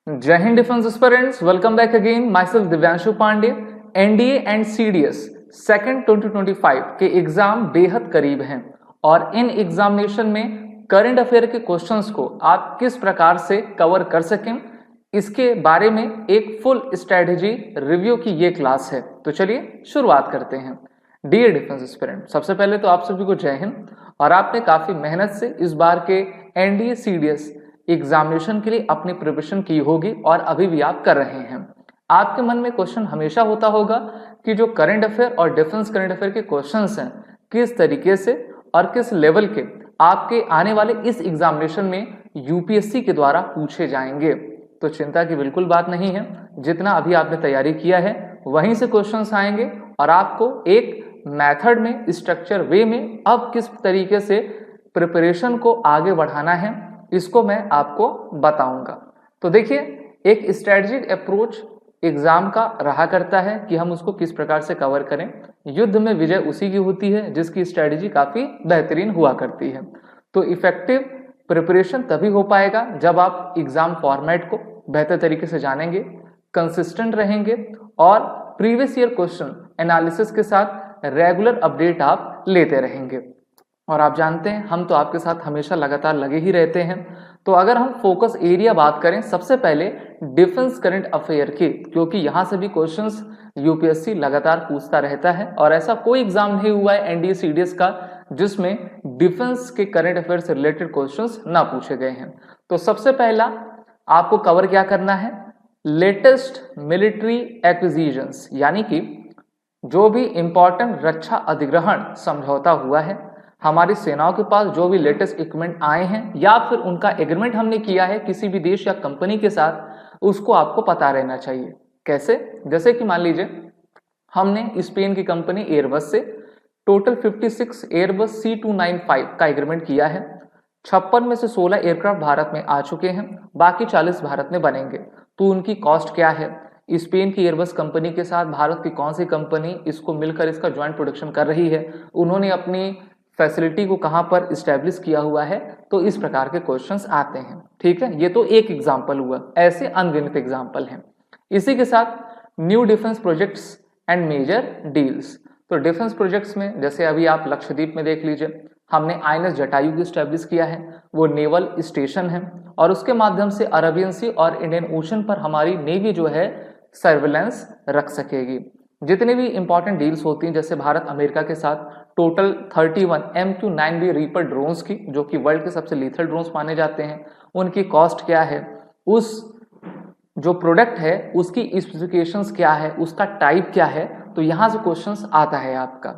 जय Hind defence aspirants, welcome back again. Myself Divyanshu Pandey. NDA and CDS second 2025 के exam बेहद करीब हैं और इन एग्जामिनेशन में करंट अफेयर के क्वेश्चंस को आप किस प्रकार से कवर कर सकें, इसके बारे में एक फुल स्ट्रेटेजी रिव्यू की ये क्लास है। तो चलिए शुरुआत करते हैं। डियर डिफेंस एस्पिरेंट, सबसे पहले तो आप सभी को जय हिंद। और आपने काफी मेहनत से इस बार के एनडीए सीडीएस एग्जामिनेशन के लिए अपनी प्रिपरेशन की होगी और अभी भी आप कर रहे हैं। आपके मन में क्वेश्चन हमेशा होता होगा कि जो करंट अफेयर और डिफेंस करंट अफेयर के क्वेश्चंस हैं किस तरीके से और किस लेवल के आपके आने वाले इस एग्जामिनेशन में यूपीएससी के द्वारा पूछे जाएंगे। तो चिंता की बिल्कुल बात नहीं है, जितना अभी आपने तैयारी किया है वहीं से क्वेश्चंस आएंगे और आपको एक मेथड में, स्ट्रक्चर वे में अब किस तरीके से प्रिपरेशन को आगे बढ़ाना है इसको मैं आपको बताऊंगा। तो देखिए, एक स्ट्रेटजिक अप्रोच एग्जाम का रहा करता है कि हम उसको किस प्रकार से कवर करें। युद्ध में विजय उसी की होती है जिसकी स्ट्रेटजी काफी बेहतरीन हुआ करती है। तो इफेक्टिव प्रिपरेशन तभी हो पाएगा जब आप एग्जाम फॉर्मेट को बेहतर तरीके से जानेंगे, कंसिस्टेंट रहेंगे और प्रीवियस ईयर क्वेश्चन एनालिसिस के साथ रेगुलर अपडेट आप लेते रहेंगे। और आप जानते हैं हम तो आपके साथ हमेशा लगातार लगे ही रहते हैं। तो अगर हम फोकस एरिया बात करें, सबसे पहले डिफेंस करंट अफेयर की, क्योंकि यहां से भी क्वेश्चंस यूपीएससी लगातार पूछता रहता है और ऐसा कोई एग्जाम नहीं हुआ है एनडीए सीडीएस का जिसमें डिफेंस के करंट अफेयर से रिलेटेड क्वेश्चंस ना पूछे गए हैं। तो सबसे पहला आपको कवर क्या करना है, लेटेस्ट मिलिट्री एक्विजिशंस, यानी कि जो भी इंपॉर्टेंट रक्षा अधिग्रहण समझौता हुआ है, हमारी सेनाओं के पास जो भी लेटेस्ट इक्विपमेंट आए हैं या फिर उनका एग्रीमेंट हमने किया है किसी भी देश या कंपनी के साथ, उसको आपको पता रहना चाहिए। कैसे? जैसे कि मान लीजिए हमने स्पेन की कंपनी एयरबस से टोटल 56 एयरबस C295 का एग्रीमेंट किया है। 56 में से 16 एयरक्राफ्ट भारत में आ चुके हैं, बाकी 40 भारत में बनेंगे। तो उनकी कॉस्ट क्या है, स्पेन की एयरबस कंपनी के साथ भारत की कौन सी कंपनी इसको मिलकर इसका ज्वाइंट प्रोडक्शन कर रही है, उन्होंने अपनी फैसिलिटी को कहां पर इस्टेब्लिश किया हुआ है। तो इस प्रकार के क्वेश्चंस आते हैं। ठीक है, ये तो एक एग्जांपल हुआ, ऐसे अनगिनत एग्जांपल हैं। इसी के साथ new defence projects and major deals. तो डिफेंस प्रोजेक्ट्स में जैसे अभी आप लक्षद्वीप में देख लीजिए, हमने आईएनएस जटायु को इस्टेब्लिश किया है, वो नेवल स्टेशन है और उसके माध्यम से अरबियन सी और इंडियन ओशन पर हमारी नेवी जो है सर्विलेंस रख सकेगी। जितने भी इंपॉर्टेंट डील्स होती हैं, जैसे भारत अमेरिका के साथ टोटल 31 MQ-9B रीपर ड्रोन्स की, जो कि वर्ल्ड के सबसे लीथल ड्रोन्स माने जाते हैं, उनकी कॉस्ट क्या है, उस जो प्रोडक्ट है उसकी स्पेसिफिकेशंस क्या है, उसका टाइप क्या है। तो यहां से क्वेश्चंस आता है आपका।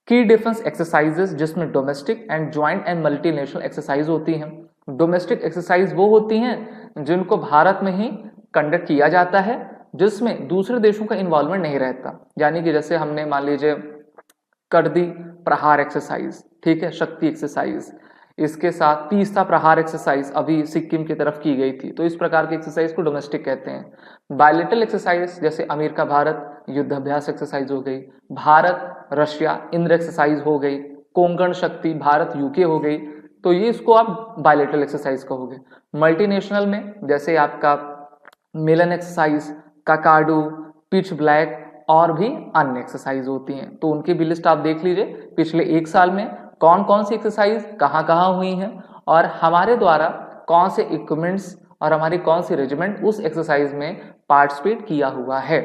की डिफेंस एक्सरसाइजेस, जिसमें domestic and joint and multinational exercise होती हैं। डोमेस्टिक एक्सरसाइज वो होती हैं जिनको भारत में ही कंडक्ट किया जाता है, जिसमें दूसरे देशों का इन्वॉल्वमेंट नहीं रहता। यानी कि जैसे हमने मान लीजिए कर दी प्रहार एक्सरसाइज, ठीक है, शक्ति एक्सरसाइज, इसके साथ तीस्ता प्रहार एक्सरसाइज अभी सिक्किम की तरफ की गई थी। तो इस प्रकार की एक्सरसाइज को डोमेस्टिक कहते हैं। बायलेटरल एक्सरसाइज जैसे अमेरिका भारत युद्धाभ्यास एक्सरसाइज हो गई, भारत रशिया इंद्र एक्सरसाइज हो गई, कोंकण शक्ति भारत यूके हो गई। तो ये इसको आप बायलेटरल एक्सरसाइज कहोगे। मल्टीनेशनल में जैसे आपका मिलन एक्सरसाइज, काकाडू, पिच ब्लैक और भी अन्य एक्सरसाइज होती हैं। तो उनकी भी लिस्ट आप देख लीजिए, पिछले एक साल में कौन कौन सी एक्सरसाइज कहाँ कहाँ हुई हैं और हमारे द्वारा कौन से इक्विपमेंट्स और हमारी कौन सी रेजिमेंट उस एक्सरसाइज में पार्टिसिपेट किया हुआ है।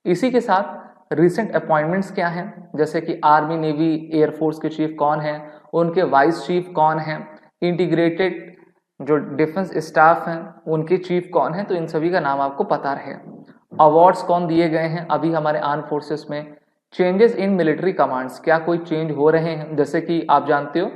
इसी के साथ रिसेंट अपॉइंटमेंट्स क्या हैं, जैसे कि आर्मी, नेवी, एयरफोर्स के चीफ कौन हैं, उनके वाइस चीफ कौन हैं, इंटीग्रेटेड जो डिफेंस स्टाफ हैं उनके चीफ कौन हैं। तो इन सभी का नाम आपको पता रहे। अवार्ड्स कौन दिए गए हैं अभी हमारे आर्म फोर्सेस में। चेंजेस इन मिलिट्री कमांड्स, क्या कोई चेंज हो रहे हैं, जैसे कि आप जानते हो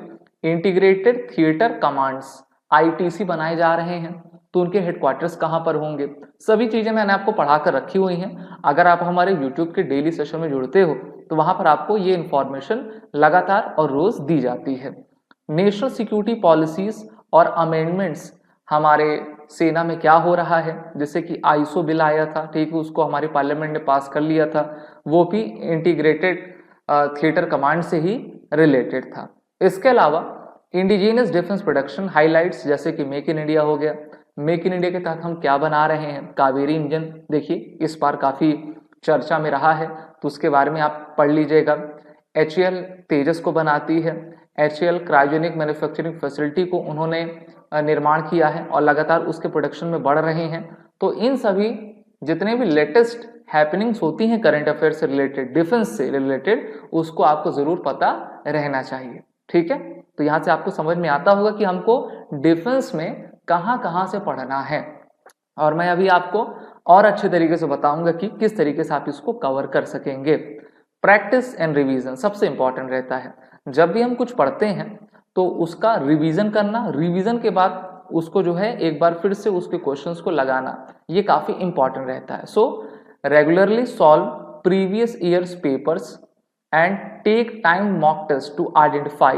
इंटीग्रेटेड थिएटर कमांड्स आईटीसी बनाए जा रहे हैं, तो उनके हेडक्वार्टर्स कहां पर होंगे। सभी चीजें मैंने आपको पढ़ा कर रखी हुई हैं। अगर आप हमारे यूट्यूब के डेली सेशन में जुड़ते हो तो वहां पर आपको ये इंफॉर्मेशन लगातार और रोज दी जाती है। नेशनल सिक्योरिटी पॉलिसीज और अमेंडमेंट्स हमारे सेना में क्या हो रहा है, जैसे कि आईएसओ बिल आया था, ठीक है, उसको हमारी पार्लियामेंट ने पास कर लिया था, वो भी इंटीग्रेटेड थिएटर कमांड से ही रिलेटेड था। इसके अलावा इंडिजिनियस डिफेंस प्रोडक्शन हाइलाइट्स, जैसे कि मेक इन इंडिया हो गया, मेक इन इंडिया के तहत हम क्या बना रहे हैं, कावेरी इंजन देखिए इस बार काफी चर्चा में रहा है, तो उसके बारे में आप पढ़ लीजिएगा। HAL तेजस को बनाती है, HAL क्रायोजेनिक मैन्युफैक्चरिंग फैसिलिटी को उन्होंने निर्माण किया है और लगातार उसके प्रोडक्शन में बढ़ रहे हैं। तो इन सभी जितने भी लेटेस्ट हैपनिंग्स होती हैं करंट अफेयर से रिलेटेड, डिफेंस से रिलेटेड, उसको आपको जरूर पता रहना चाहिए। ठीक है, तो यहाँ से आपको समझ में आता होगा कि हमको डिफेंस में कहाँ कहाँ से पढ़ना है, और मैं अभी आपको और अच्छे तरीके से बताऊंगा कि किस तरीके से आप इसको कवर कर सकेंगे। प्रैक्टिस एंड रिवीजन सबसे इंपॉर्टेंट रहता है। जब भी हम कुछ पढ़ते हैं तो उसका रिवीजन करना, रिवीजन के बाद उसको जो है एक बार फिर से उसके क्वेश्चंस को लगाना, ये काफी इंपॉर्टेंट रहता है। सो regularly solve previous years papers and take time mock test to identify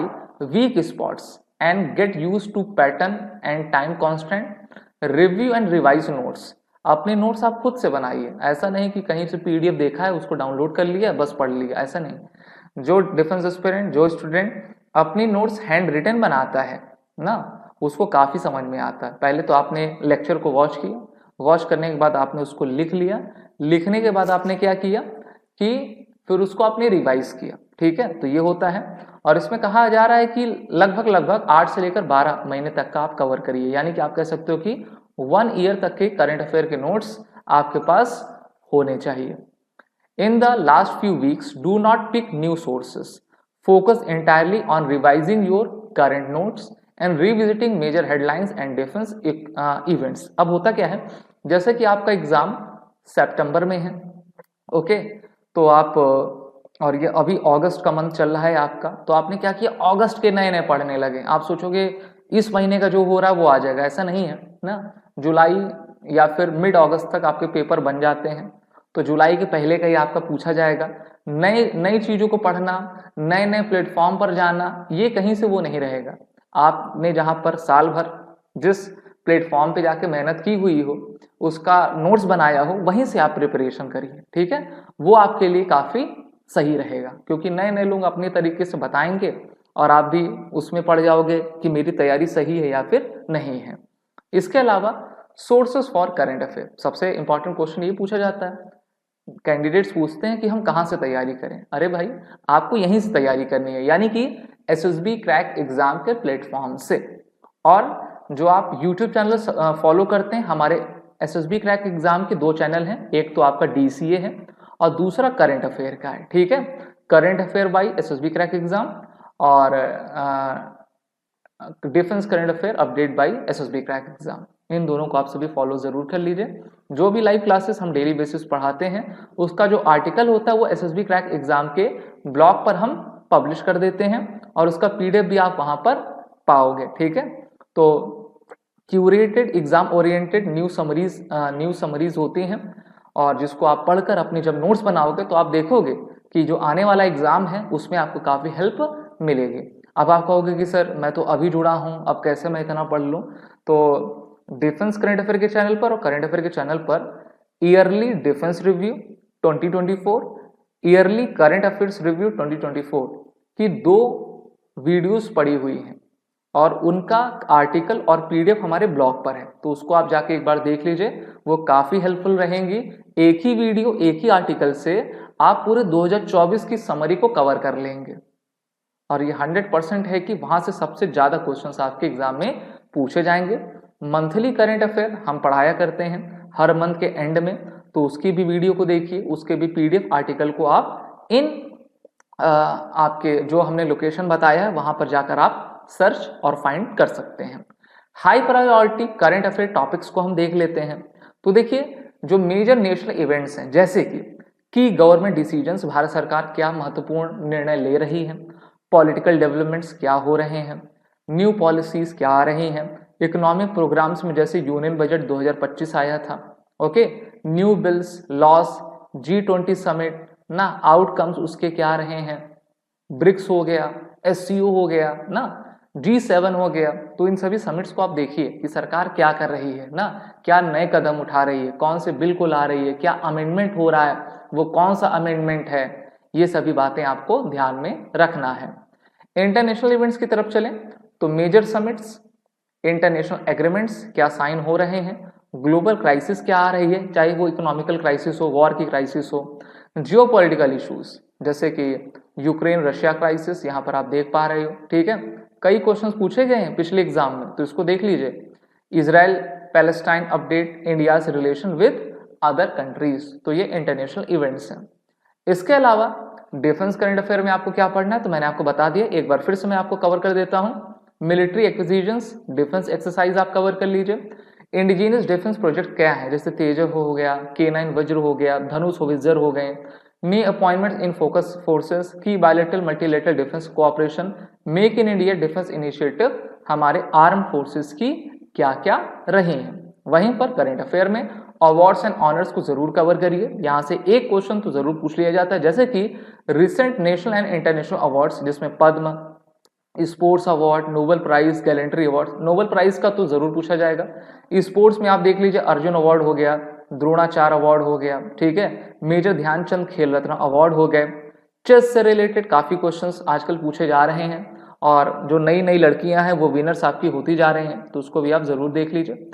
weak spots and get used to pattern and time constant. Review and revise notes. अपने नोट्स आप खुद से बनाइए, ऐसा नहीं कि कहीं से PDF देखा है उसको डाउनलोड कर लिया बस पढ़ लिया, ऐसा नहीं। जो डिफेंस एस्पिरेंट, जो स्टूडेंट अपनी नोट्स हैंड रिटन बनाता है ना, उसको काफी समझ में आता है। पहले तो आपने लेक्चर को वॉच किया, वॉच करने के बाद आपने उसको लिख लिया, लिखने के बाद आपने क्या किया कि फिर उसको आपने रिवाइज किया। ठीक है, तो ये होता है। और इसमें कहा जा रहा है कि लगभग 8 से लेकर 12 महीने तक का आप कवर करिए, यानी कि आप कह सकते हो कि 1 ईयर तक के करंट अफेयर के नोट्स आपके पास होने चाहिए। In the last few weeks do not pick new sources, focus entirely on revising your current notes and revisiting major headlines and defence events. अब होता क्या है, जैसे कि आपका एग्जाम सितंबर में है, ओके, तो आप, और ये अभी अगस्त का मंथ चल रहा है आपका, तो आपने क्या किया, अगस्त के नए नए पढ़ने लगे। आप सोचोगे इस महीने का जो हो रहा है वो आ जाएगा, ऐसा नहीं है ना। जुलाई या फिर मिड अगस्त तक आपके पेपर बन जाते हैं, तो जुलाई के पहले का ही आपका पूछा जाएगा। नई नई चीजों को पढ़ना, नए नए प्लेटफॉर्म पर जाना, ये कहीं से वो नहीं रहेगा। आपने जहां पर साल भर जिस प्लेटफॉर्म पे जाके मेहनत की हुई हो, उसका नोट्स बनाया हो, वहीं से आप प्रिपरेशन करिए। ठीक है, वो आपके लिए काफी सही रहेगा, क्योंकि नए नए लोग अपने तरीके से बताएंगे और आप भी उसमें पड़ जाओगे कि मेरी तैयारी सही है या फिर नहीं है। इसके अलावा सोर्सेस फॉर करंट अफेयर, सबसे इंपॉर्टेंट क्वेश्चन ये पूछा जाता है, कैंडिडेट्स पूछते हैं कि हम कहाँ से तैयारी करें। अरे भाई, आपको यहीं से तैयारी करनी है, यानी कि SSB क्रैक एग्जाम के प्लेटफॉर्म से। और जो आप यूट्यूब चैनल फॉलो करते हैं, हमारे SSB क्रैक एग्जाम के 2 चैनल हैं, एक तो आपका DCA है और दूसरा करंट अफेयर का है। ठीक है, current affair by SSB crack exam और defence current affair update by SSB crack exam, इन दोनों को आप सभी फॉलो जरूर कर लीजिए। जो भी लाइव क्लासेस हम डेली बेसिस पढ़ाते हैं, उसका जो आर्टिकल होता है वो SSB क्रैक एग्जाम के ब्लॉग पर हम पब्लिश कर देते हैं और उसका PDF भी आप वहां पर पाओगे। ठीक है, तो curated exam oriented new summaries होती हैं, और जिसको आप पढ़कर अपनी जब नोट्स बनाओगे तो आप देखोगे कि जो आने वाला एग्जाम है उसमें आपको काफी हेल्प मिलेगी। अब आप कहोगे कि सर मैं तो अभी जुड़ा हूं, अब कैसे मैं इतना पढ़ लूं? तो डिफेंस करंट अफेयर के चैनल पर और करंट अफेयर के चैनल पर yearly defence review 2024, yearly current affairs review 2024 की 2 वीडियोस पड़ी हुई हैं और उनका आर्टिकल और PDF हमारे ब्लॉग पर है, तो उसको आप जाके एक बार देख लीजिए, वो काफी हेल्पफुल रहेंगी। एक ही वीडियो, एक ही आर्टिकल से आप पूरे 2024 की समरी को कवर कर लेंगे, और ये 100% है कि वहां से सबसे ज्यादा क्वेश्चंस आपके एग्जाम में पूछे जाएंगे। मंथली करंट अफेयर हम पढ़ाया करते हैं हर मंथ के एंड में, तो उसकी भी वीडियो को देखिए, उसके भी PDF आर्टिकल को आप इन आपके जो हमने लोकेशन बताया है वहां पर जाकर आप सर्च और फाइंड कर सकते हैं। High priority current affair topics को हम देख लेते हैं। तो देखिए, जो मेजर नेशनल इवेंट्स हैं, जैसे कि गवर्नमेंट डिसीजंस, भारत सरकार क्या महत्वपूर्ण निर्णय ले रही है, पॉलिटिकल डेवलपमेंट्स क्या हो रहे हैं, न्यू पॉलिसीज क्या आ रही हैं, इकोनॉमिक प्रोग्राम्स में जैसे यूनियन बजट 2025 आया था, okay, new bills, loss, G20 summit ना, आउटकम्स उसके क्या रहे हैं, ब्रिक्स हो गया, SCO हो गया ना, G7 हो गया। तो इन सभी समिट्स को आप देखिए कि सरकार क्या कर रही है ना, क्या नए कदम उठा रही है, कौन से बिल को ला रही है, क्या अमेंडमेंट हो रहा है, वो कौन सा अमेंडमेंट है, ये सभी बातें आपको ध्यान में रखना है। इंटरनेशनल इवेंट्स की तरफ चलें तो मेजर समिट्स इंटरनेशनल एग्रीमेंट्स क्या साइन हो रहे हैं, ग्लोबल क्राइसिस क्या आ रही है, चाहे वो इकोनॉमिकल क्राइसिस हो, वॉर की क्राइसिस हो, जियोपॉलिटिकल इश्यूज जैसे कि यूक्रेन रशिया क्राइसिस, यहाँ पर आप देख पा रहे हो, ठीक है। कई क्वेश्चंस पूछे गए हैं पिछले एग्जाम में, तो इसको देख लीजिए। Israel Palestine update, India relation with other countries, तो ये इंटरनेशनल इवेंट्स हैं। इसके अलावा डिफेंस करंट अफेयर में आपको क्या पढ़ना है, तो मैंने आपको बता दिया, एक बार फिर से मैं आपको कवर कर देता हूं। मिलिट्री एक्विजिशंस, डिफेंस एक्सरसाइज आप कवर कर लीजिए। इंडिजिनियस डिफेंस प्रोजेक्ट क्या है, जैसे तेजस हो गया, K9 वज्र हो गया, धनुष होवित्जर हो गए, नी अपॉइंटमेंट इन फोकस फोर्सेस की bilateral multilateral defence cooperation, make in India defence initiative, हमारे आर्म फोर्सेस की क्या क्या रही हैं। वहीं पर करंट अफेयर में अवार्ड्स एंड ऑनर्स को जरूर कवर करिए, यहां से एक क्वेश्चन तो जरूर पूछ लिया जाता है, जैसे कि recent national and international awards, जिसमें Padma, sports award, Nobel prize, gallantry award. Nobel prize का तो जरूर पूछा जाएगा। स्पोर्ट्स में आप देख लीजिए, अर्जुन अवार्ड हो गया, द्रोणाचार्य अवार्ड हो गया, ठीक है, मेजर ध्यानचंद खेल रत्न अवार्ड हो गए। चेस से रिलेटेड काफी क्वेश्चंस आजकल पूछे जा रहे हैं, और जो नई नई लड़कियां हैं वो विनर्स आपकी होती जा रहे हैं, तो उसको भी आप जरूर देख लीजिए।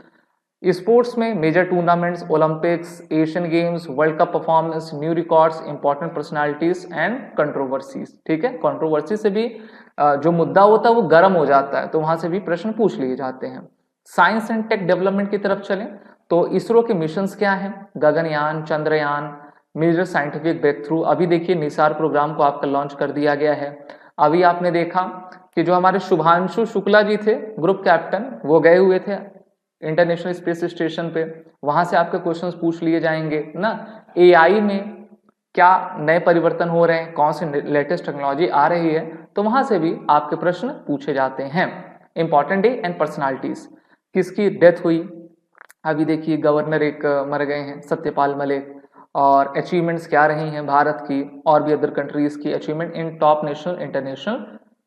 स्पोर्ट्स में major tournaments, Olympics, Asian games, world cup performance, new records, important personalities and controversies, ठीक है। कंट्रोवर्सी से भी जो मुद्दा होता है वो गर्म हो जाता है, तो वहां से भी प्रश्न पूछ लिए जाते हैं। साइंस एंड टेक डेवलपमेंट की तरफ चलें तो इसरो के मिशंस क्या हैं, Gaganyaan, Chandrayaan, major scientific breakthrough. अभी देखिए निसार प्रोग्राम को आपका लॉन्च कर दिया गया है। अभी आपने देखा कि जो हमारे शुभांशु शुक्ला जी थे, ग्रुप कैप्टन, वो गए हुए थे इंटरनेशनल स्पेस स्टेशन पे, वहां से आपके क्वेश्चंस पूछ लिए जाएंगे ना। एआई में क्या नए परिवर्तन हो रहे हैं, कौन सी लेटेस्ट टेक्नोलॉजी आ रही है, तो वहां से भी आपके प्रश्न पूछे जाते हैं। इंपॉर्टेंट डे एंड पर्सनालिटीज, किसकी डेथ हुई, अभी देखिए गवर्नर एक मर गए हैं, सत्यपाल मलिक, और अचीवमेंट्स क्या रही हैं भारत की और भी अदर कंट्रीज की achievement in top national international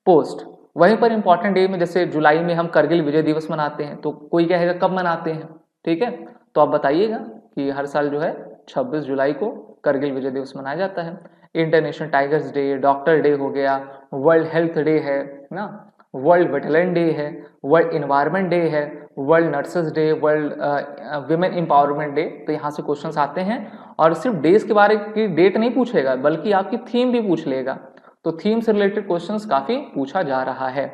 post. वहीं पर इंपॉर्टेंट डे में जैसे जुलाई में हम करगिल विजय दिवस मनाते हैं, तो कोई कहेगा कब मनाते हैं, ठीक है, तो आप बताइएगा कि हर साल जो है 26 जुलाई को करगिल विजय दिवस मनाया जाता है। International tigers day, doctor day हो गया, वर्ल्ड हेल्थ डे है ना, वर्ल्ड वेटलैंड डे है, वर्ल्ड इन्वायरमेंट डे है, world nurses day, world women empowerment day. तो यहाँ से क्वेश्चंस आते हैं, और सिर्फ डेज के बारे की डेट नहीं पूछेगा, बल्कि आपकी थीम भी पूछ लेगा, तो थीम से रिलेटेड क्वेश्चंस काफी पूछा जा रहा है।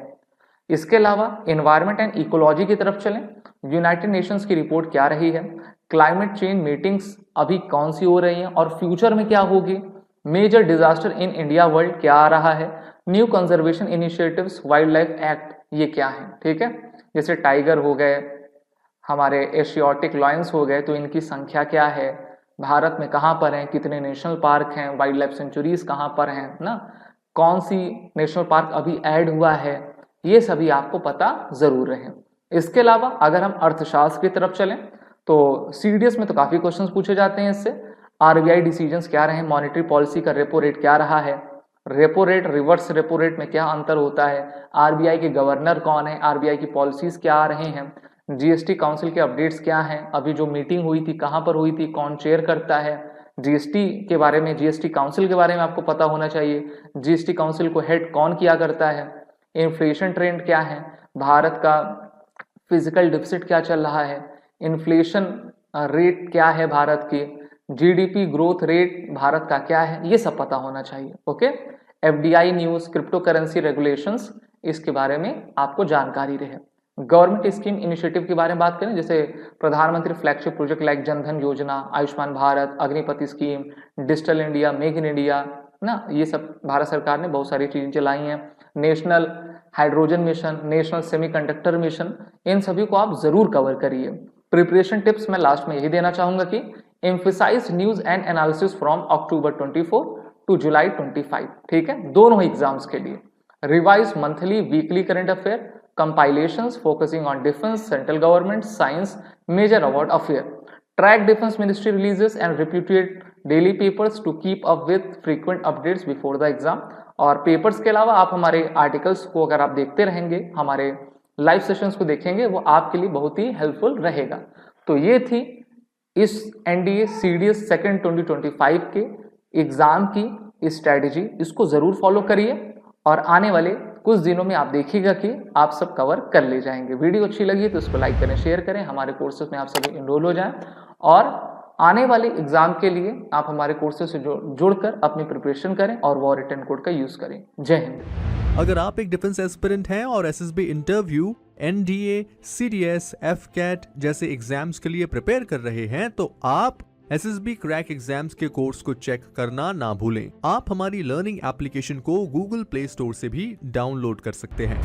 इसके अलावा एनवायरमेंट एंड इकोलॉजी की तरफ चलें, यूनाइटेड नेशंस की रिपोर्ट क्या रही है, क्लाइमेट चेंज मीटिंग्स अभी कौन सी हो रही हैं और फ्यूचर में क्या होगी, major disaster in India world क्या आ रहा है, new conservation initiatives, wildlife act, ये क्या है, ठीक है। जैसे टाइगर हो गए, हमारे एशियाटिक लॉयंस हो गए, तो इनकी संख्या क्या है, भारत में कहाँ पर हैं, कितने नेशनल पार्क हैं, वाइल्ड लाइफ सेंचुरीज कहाँ पर हैं ना, कौन सी नेशनल पार्क अभी ऐड हुआ है, ये सभी आपको पता जरूर रहे। इसके अलावा अगर हम अर्थशास्त्र की तरफ चलें तो सीडीएस में तो काफी क्वेश्चंस पूछे जाते हैं इससे। आरबीआई डिसीजंस क्या रहे, मॉनेटरी पॉलिसी का रेपो रेट क्या रहा है, repo rate reverse repo rate में क्या अंतर होता है, आरबीआई के गवर्नर कौन है, आरबीआई की पॉलिसीज क्या आ रही हैं, जीएसटी काउंसिल के अपडेट्स क्या हैं, अभी जो मीटिंग हुई थी कहाँ पर हुई थी, कौन चेयर करता है, जीएसटी के बारे में, जीएसटी काउंसिल के बारे में आपको पता होना चाहिए, जीएसटी काउंसिल को हेड कौन किया करता है, इन्फ्लेशन ट्रेंड क्या है, भारत का फिजिकल डिफिसिट क्या चल रहा है, इन्फ्लेशन रेट क्या है भारत की, जीडीपी ग्रोथ रेट भारत का क्या है, ये सब पता होना चाहिए। Okay, FDI news, crypto currency regulations, इसके बारे में आपको जानकारी रहे। गवर्नमेंट स्कीम इनिशिएटिव के बारे में बात करें, जैसे प्रधानमंत्री flagship project like Jan Dhan Yojana, Ayushman Bharat, Agnipath scheme, digital India, make in India ना, ये सब भारत सरकार ने बहुत सारी चीजें चलाई हैं। National hydrogen mission, national semiconductor mission, इन सभी को आप जरूर कवर करिए। प्रिपरेशन टिप्स मैं लास्ट में यही देना चाहूंगा कि emphasise news and analysis from October 24 to July 25, ठीक है, दोनों एग्जाम्स के लिए। Revise monthly weekly current affair, compilations focusing on defense, central government, science, major award affair. Track defense ministry releases and reputed daily papers to keep up with frequent updates before the exam. और papers के अलावा आप हमारे articles को अगर आप देखते रहेंगे, हमारे लाइव सेशंस को देखेंगे, वो आपके लिए बहुत ही हेल्पफुल रहेगा। तो ये थी इस एनडीए सीडीएस सेकेंड 2025 के एग्जाम की स्ट्रेटेजी, इसको जरूर फॉलो करिए और आने वाले कुछ दिनों में आप देखिएगा कि आप सब कवर कर ले जाएंगे। वीडियो अच्छी लगी तो उसको लाइक करें, शेयर करें, हमारे कोर्सेज में आप सभी इनरोल हो जाएं और आने वाले एग्जाम के लिए आप हमारे कोर्सेज से जुड़कर अपनी प्रिपरेशन करें और वो रिटर्न कोड का यूज करें। जय हिंद। अगर आप एक डिफेंस एस्पिरेंट हैं और SSB interview, NDA, CDS, AFCAT जैसे एग्जाम्स के लिए प्रिपेयर कर रहे हैं तो आप एसएसबी क्रैक एग्जाम्स के कोर्स को चेक करना ना भूलें। आप हमारी लर्निंग एप्लीकेशन को गूगल प्ले स्टोर से भी डाउनलोड कर सकते हैं।